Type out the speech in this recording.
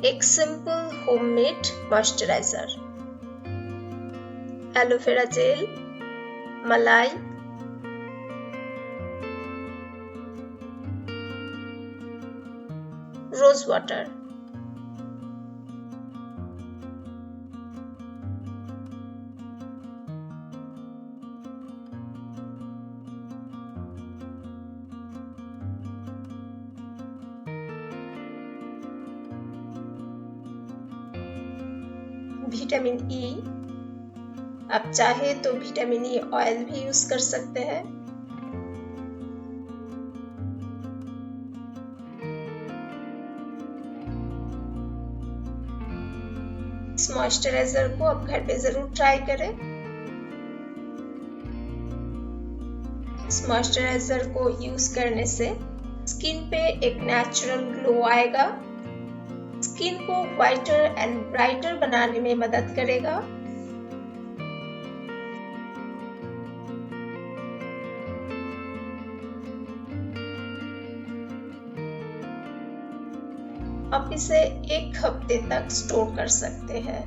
एक simple homemade moisturiser, aloe vera gel, मलाई, rose water. Vitamin E, आप चाहे तो विटामिन ई ऑयल भी यूज कर सकते हैं। इस मॉइस्चराइजर को आप घर पे जरूर ट्राई करें। इस मॉइस्चराइजर को यूज करने से स्किन पे एक नेचुरल ग्लो आएगा, स्किन को व्हाइटर एंड ब्राइटर बनाने में मदद करेगा। आप इसे 1 हफ्ते तक स्टोर कर सकते हैं।